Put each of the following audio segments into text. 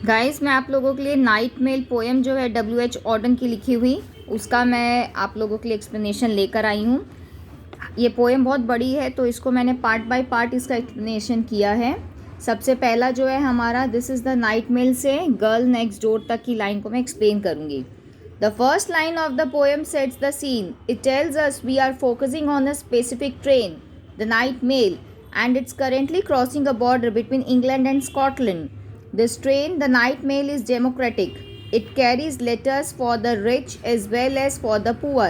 Guys, मैं आप लोगों के लिए नाइट मेल पोएम जो है W.H. ऑर्डन की लिखी हुई, उसका मैं आप लोगों के लिए एक्सप्लेनेशन लेकर आई हूँ। ये पोएम बहुत बड़ी है तो इसको मैंने पार्ट बाय पार्ट इसका एक्सप्लेनेशन किया है। सबसे पहला जो है हमारा this is the Night Mail से गर्ल नेक्स्ट डोर तक की लाइन को मैं एक्सप्लेन करूँगी। The first line of the poem sets the scene. It tells us we are focusing on a specific train, the Night Mail, and it's currently crossing a border between England and Scotland. This train, the night mail, is democratic. It carries letters for the rich as well as for the poor.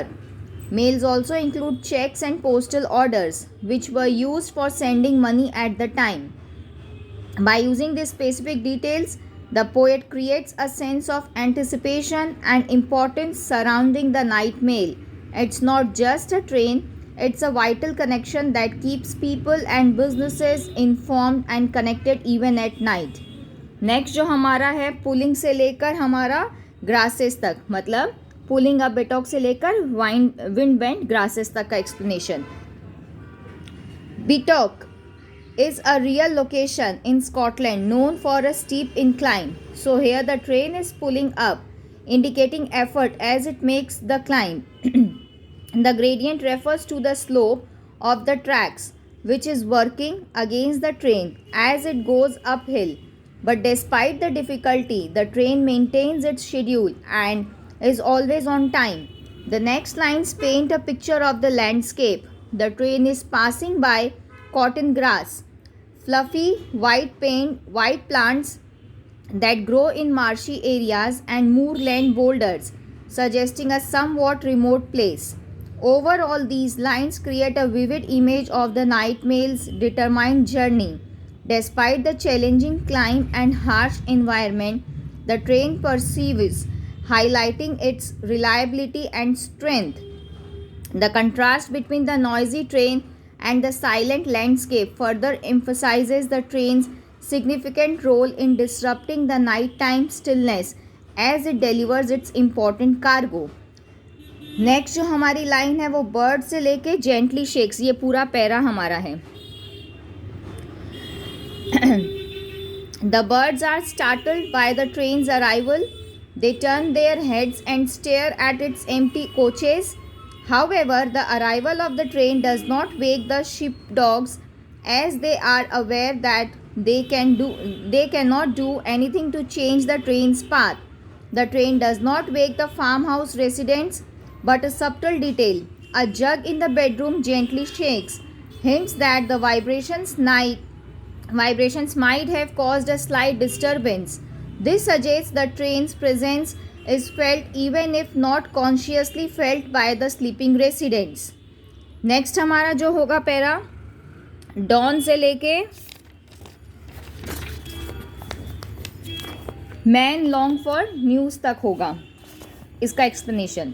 Mails also include checks and postal orders, which were used for sending money at the time. By using these specific details, the poet creates a sense of anticipation and importance surrounding the night mail. It's not just a train, it's a vital connection that keeps people and businesses informed and connected even at night. Next जो हमारा है pulling से लेकर हमारा grasses तक, मतलब pulling up बेटॉक से लेकर विंड बेंड ग्रासेस तक का explanation. Beatock is a real location in Scotland known for a steep incline. So here the train is pulling up, indicating effort as it makes the climb. The gradient refers to the slope of the tracks, which is working against the train as it goes uphill. But despite the difficulty, the train maintains its schedule and is always on time. The next lines paint a picture of the landscape. The train is passing by cotton grass, fluffy white plants that grow in marshy areas, and moorland boulders, suggesting a somewhat remote place. Overall, these lines create a vivid image of the night mail's determined journey. Despite the challenging climb and harsh environment, the train perseveres, highlighting its reliability and strength. The contrast between the noisy train and the silent landscape further emphasizes the train's significant role in disrupting the nighttime stillness as it delivers its important cargo. Next जो हमारी line है वो bird से लेके gently shakes, ये पूरा para हमारा है. The birds are startled by the train's arrival. They turn their heads and stare at its empty coaches. However, the arrival of the train does not wake the sheepdogs, as they are aware that they cannot do anything to change the train's path. The train does not wake the farmhouse residents, but a subtle detail, a jug in the bedroom gently shakes, hints that the vibrations might have caused a slight disturbance. This suggests the train's presence is felt even if not consciously felt by the sleeping residents. Next हमारा जो होगा para don से लेके man long for news तक होगा इसका explanation.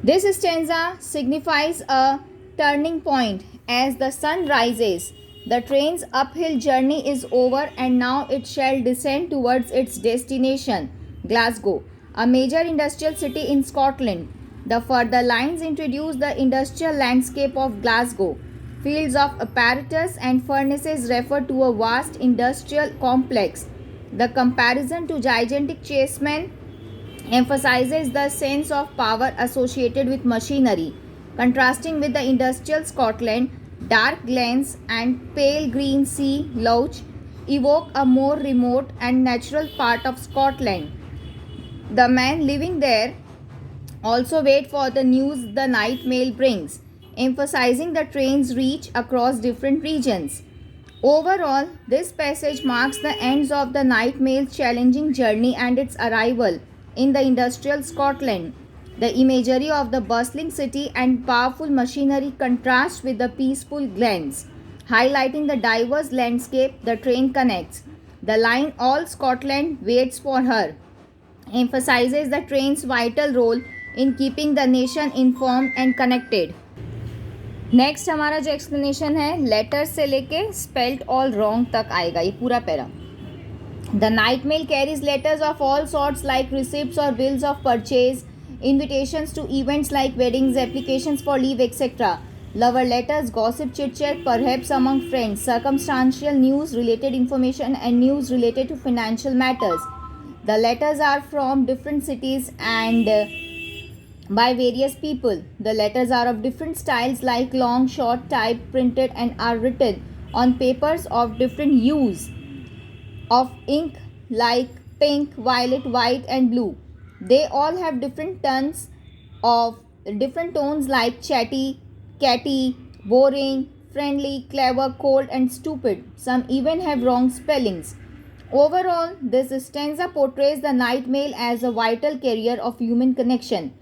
This stanza signifies a turning point as the sun rises. The train's uphill journey is over and now it shall descend towards its destination, Glasgow, a major industrial city in Scotland. The further lines introduce the industrial landscape of Glasgow. Fields of apparatus and furnaces refer to a vast industrial complex. The comparison to gigantic chessmen emphasizes the sense of power associated with machinery. Contrasting with the industrial Scotland, dark glens and pale green sea loch evoke a more remote and natural part of Scotland. The men living there also wait for the news the night mail brings, emphasizing the train's reach across different regions. Overall, this passage marks the ends of the night mail's challenging journey and its arrival in the industrial Scotland. The imagery of the bustling city and powerful machinery contrasts with the peaceful glens, highlighting the diverse landscape the train connects. The line "All Scotland waits for her" emphasizes the train's vital role in keeping the nation informed and connected. Next हमारा जो explanation है letter से लेके spelled all wrong तक आएगा ये पूरा para. The night mail carries letters of all sorts like receipts or bills of purchase, invitations to events like weddings, applications for leave, etc. Lover letters, gossip chit chat, perhaps among friends, circumstantial news, related information, and news related to financial matters. The letters are from different cities and by various people. The letters are of different styles like long, short, type, printed, and are written on papers of different hues of ink like pink, violet, white, and blue. They all have different tones like chatty, catty, boring, friendly, clever, cold, and stupid. Some even have wrong spellings. Overall, this stanza portrays the night mail as a vital carrier of human connection.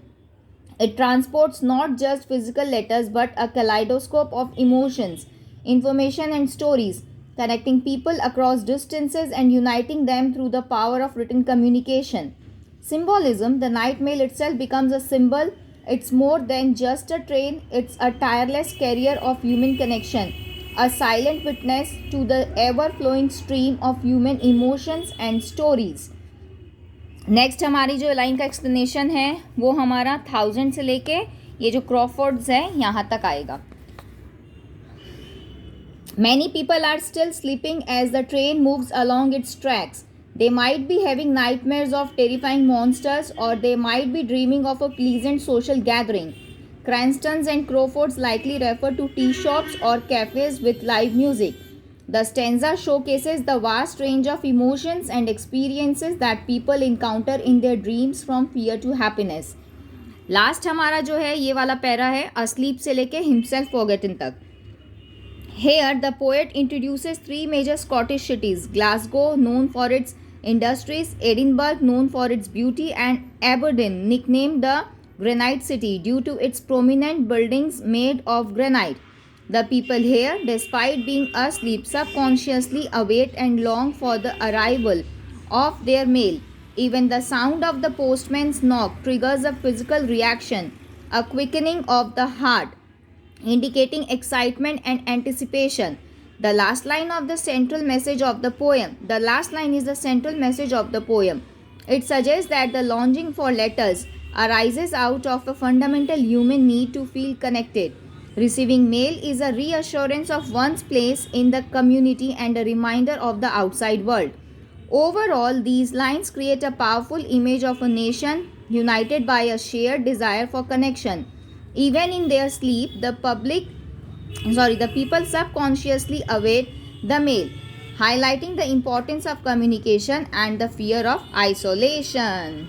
It transports not just physical letters but a kaleidoscope of emotions, information, and stories, connecting people across distances and uniting them through the power of written communication. Symbolism: the night mail itself becomes a symbol. It's more than just a train, it's a tireless carrier of human connection, a silent witness to the ever flowing stream of human emotions and stories. Next हमारी जो line का explanation है वो हमारा 1000 से लेके ये जो क्रॉफोर्ड्स है यहाँ तक आएगा. Many people are still sleeping as the train moves along its tracks. They might be having nightmares of terrifying monsters, or they might be dreaming of a pleasant social gathering. Cranstons and Crawfords likely refer to tea shops or cafes with live music. The stanza showcases the vast range of emotions and experiences that people encounter in their dreams from fear to happiness. Last हमारा जो है ये वाला para है asleep से लेके himself forgotten तक. Here the poet introduces three major Scottish cities: Glasgow, known for its industries, Edinburgh, known for its beauty, and Aberdeen, nicknamed the Granite City due to its prominent buildings made of granite. The people here, despite being asleep, subconsciously await and long for the arrival of their mail. Even the sound of the postman's knock triggers a physical reaction, a quickening of the heart, indicating excitement and anticipation. The last line is the central message of the poem. It suggests that the longing for letters arises out of a fundamental human need to feel connected. Receiving mail is a reassurance of one's place in the community and a reminder of the outside world. Overall, these lines create a powerful image of a nation united by a shared desire for connection. Even in their sleep, the people subconsciously await the mail, highlighting the importance of communication and the fear of isolation.